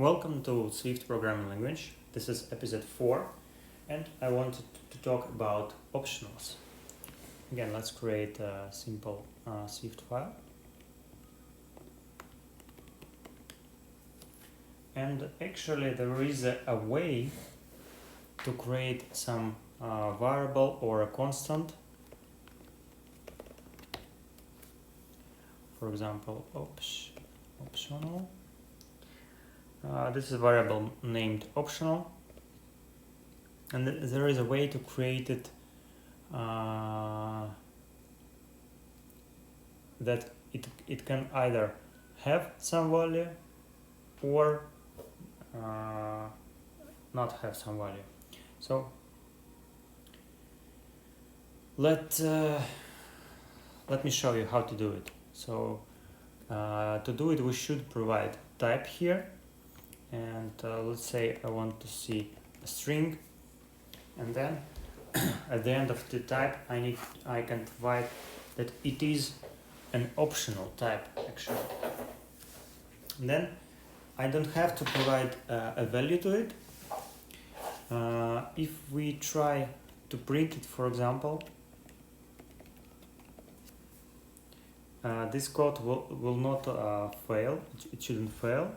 Welcome to Swift programming language. This is episode 4 and I wanted to talk about optionals. Again, let's create a simple Swift file. And actually there is a way to create some variable or a constant. For example, optional. This is a variable named optional, and there is a way to create it that it can either have some value or not have some value. So let me show you how to do it. So to do it, we should provide type here. And let's say I want to see a string, and then at the end of the type I can provide that it is an optional type actually. And then I don't have to provide a value to it. If we try to print it, for example, this code will not fail. It shouldn't fail.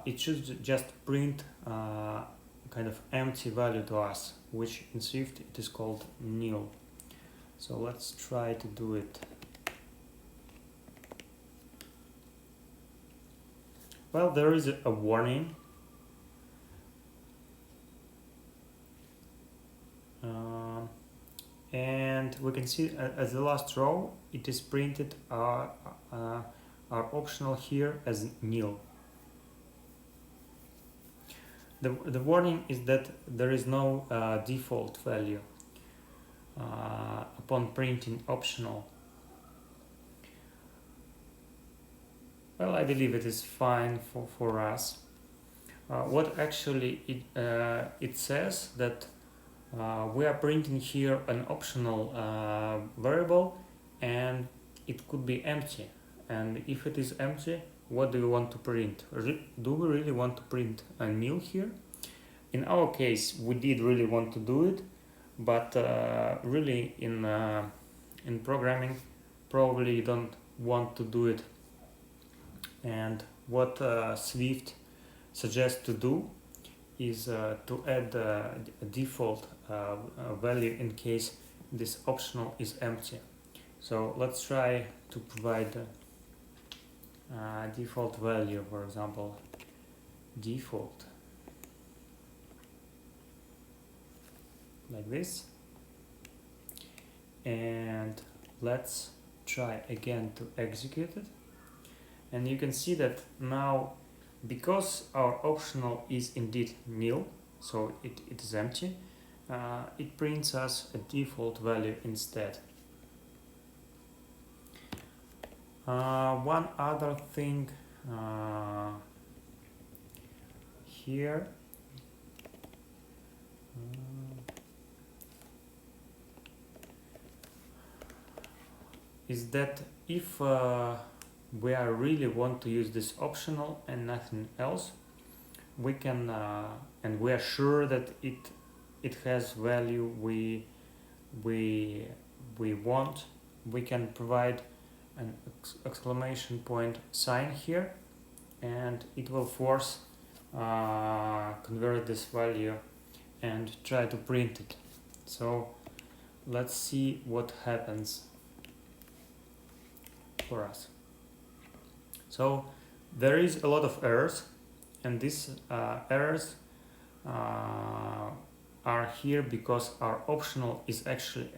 It should just print kind of empty value to us, which in Swift it is called nil. So let's try to do it. Well, there is a warning. And we can see as the last row it is printed our optional here as nil. The warning is that there is no default value upon printing optional. Well, I believe it is fine for us. What actually it says that we are printing here an optional variable and it could be empty. And if it is empty, what do you want to print? Do we really want to print a nil here? In our case, we did really want to do it, but really in programming, probably you don't want to do it. And what Swift suggests to do is to add a default value in case this optional is empty. So let's try to provide default value, for example, default, like this, and let's try again to execute it. And you can see that now, because our optional is indeed nil, so it is empty, it prints us a default value instead. One other thing here is that if we really want to use this optional and nothing else, we can and we are sure that it has value we want, we can provide an exclamation point sign here, and it will force convert this value and try to print it. So let's see what happens for us. So there is a lot of errors, and these errors are here because our optional is actually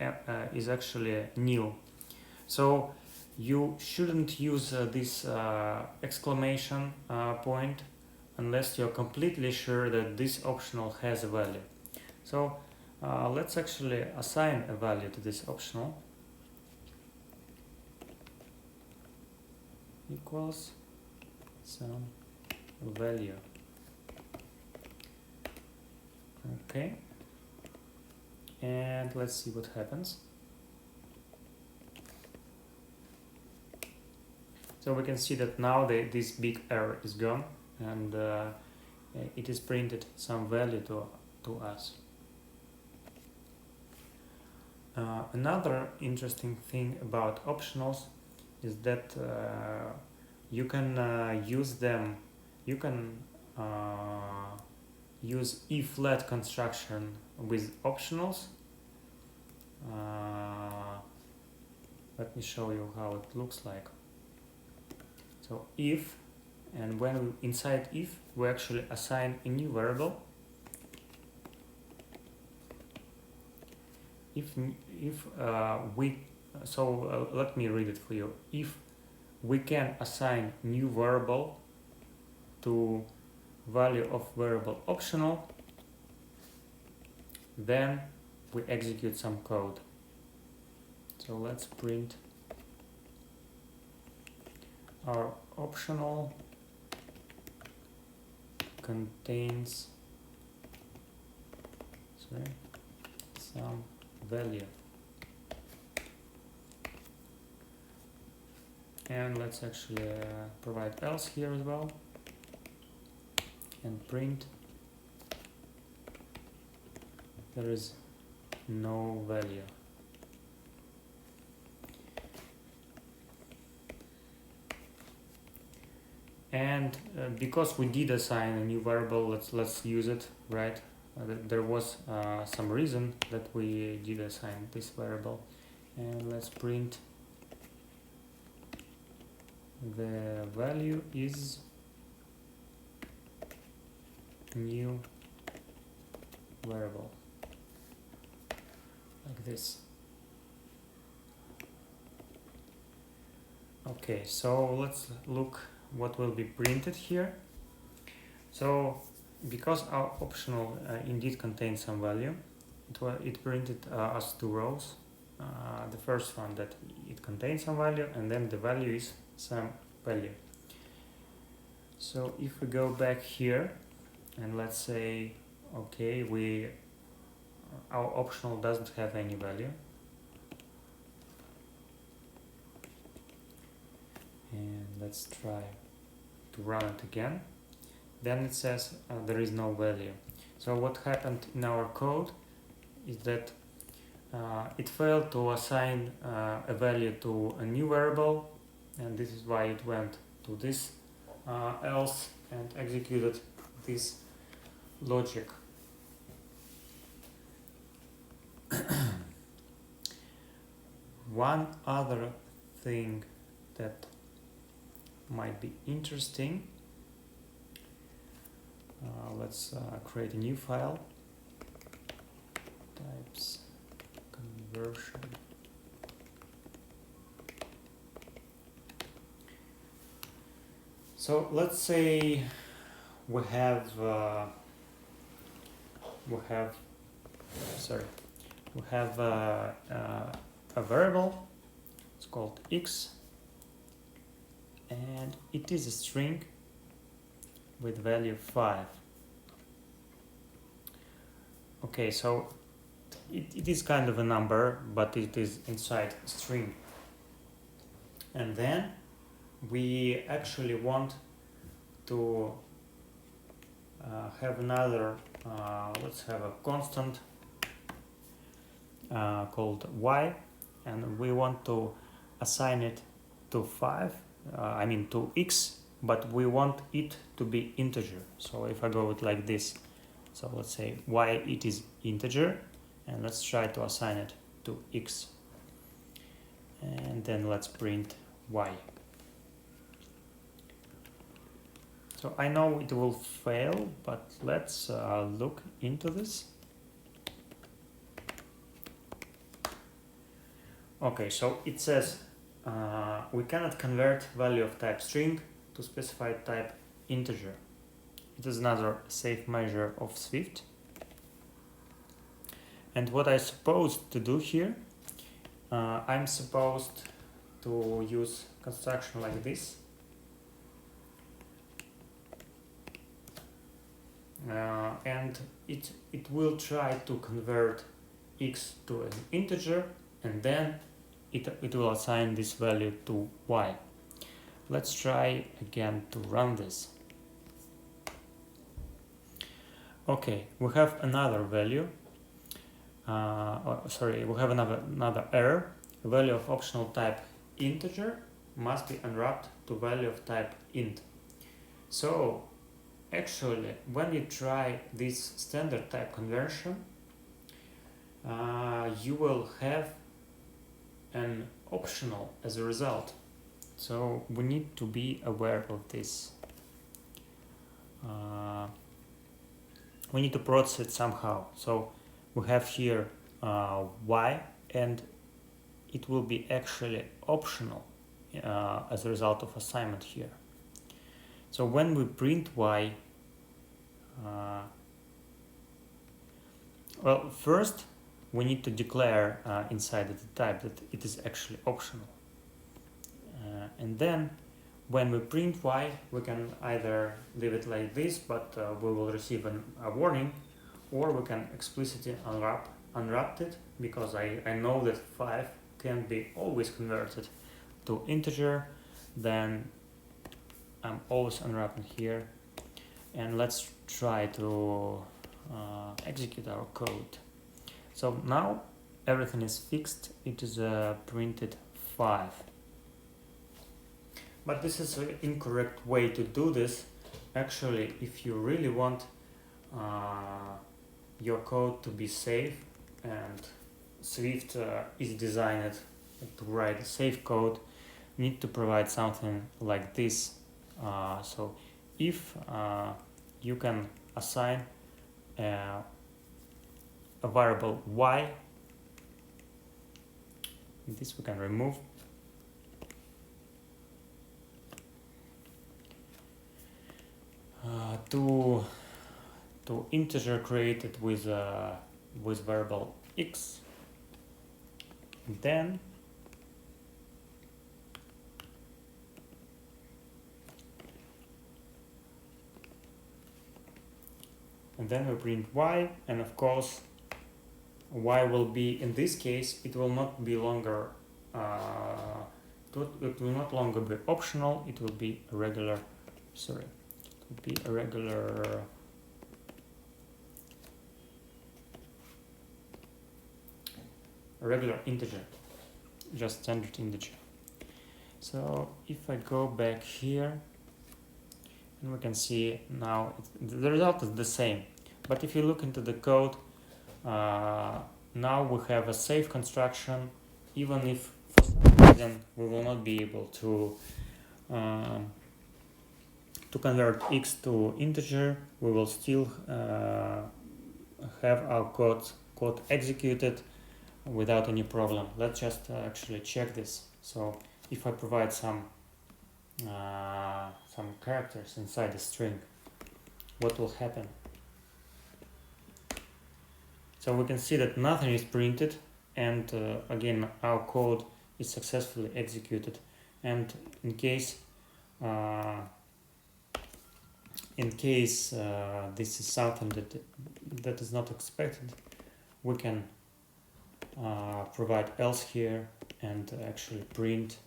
nil. So you shouldn't use this exclamation point unless you're completely sure that this optional has a value. So let's actually assign a value to this optional. Equals some value. Okay, and let's see what happens. So we can see that now this big error is gone. and it is printed some value to us. Another interesting thing about optionals is that you can use them. You can use if-let construction with optionals. Let me show you how it looks like. So if, and when we, inside if, we actually assign a new variable. Let me read it for you. If we can assign new variable to value of variable optional, then we execute some code. So let's print our optional contains some value, and let's actually provide else here as well and print there is no value. And because we did assign a new variable, let's use it, right? There was some reason that we did assign this variable, and let's print the value is new variable, like this. Okay, so let's look what will be printed here. So because our optional indeed contains some value, it printed us two rows. The first one that it contains some value, and then the value is some value. So if we go back here and let's say, okay, our optional doesn't have any value, and let's try to run it again, then it says there is no value. So what happened in our code is that it failed to assign a value to a new variable, and this is why it went to this else and executed this logic. One other thing that might be interesting, let's create a new file, types conversion. So let's say we have a variable. It's called x, and it is a string with value 5. Okay, so it is kind of a number, but it is inside a string. And then we actually want to have another, let's have a constant called y, and we want to assign it to 5, to x, but we want it to be integer. So if I go with like this, so let's say y, it is integer, and let's try to assign it to x, and then let's print y. So I know it will fail, but let's look into this. Okay, so it says we cannot convert value of type string to specified type integer. It is another safe measure of Swift. And what I'm supposed to do here, I'm supposed to use construction like this. And it will try to convert x to an integer, and then it will assign this value to y. Let's try again to run this. Okay, we have another value. We have another error. A value of optional type integer must be unwrapped to value of type int. So actually, when you try this standard type conversion, you will have an optional as a result. So we need to be aware of this. We need to process it somehow. So we have here y, and it will be actually optional as a result of assignment here. So when we print y, well, first we need to declare inside of the type that it is actually optional. And then when we print y, we can either leave it like this, but we will receive a warning, or we can explicitly unwrap it, because I know that 5 can be always converted to integer. Then I'm always unwrapping here, and let's try to execute our code. So now everything is fixed. It is printed 5. But this is an incorrect way to do this. Actually, if you really want your code to be safe, and Swift is designed to write safe code, you need to provide something like this. So if you can assign a variable y, this we can remove, to integer created with variable x, then we print y, and of course y will be, in this case, it will not be longer it will not longer be optional. It will be a regular regular integer, just standard integer. So if I go back here, and we can see now the result is the same. But if you look into the code, now we have a safe construction, even if for some reason we will not be able to convert x to integer, we will still have our code executed without any problem. Let's just actually check this. So if I provide some characters inside the string, what will happen? So we can see that nothing is printed, and again our code is successfully executed. And in case this is something that is not expected, we can provide else here and actually print,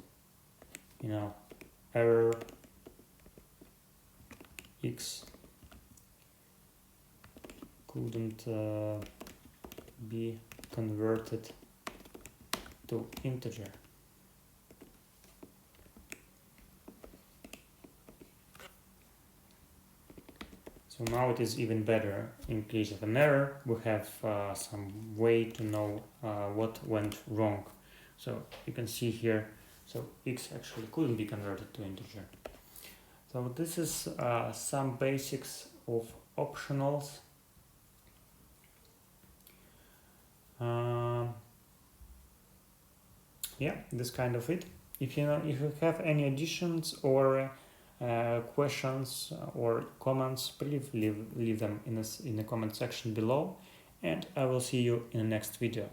error x couldn't be converted to integer. So now it is even better. In case of an error, we have some way to know what went wrong. So you can see here, so x actually couldn't be converted to integer. So this is some basics of optionals. Yeah, this kind of it. If you have any additions or questions or comments, please leave them in the comment section below, and I will see you in the next video.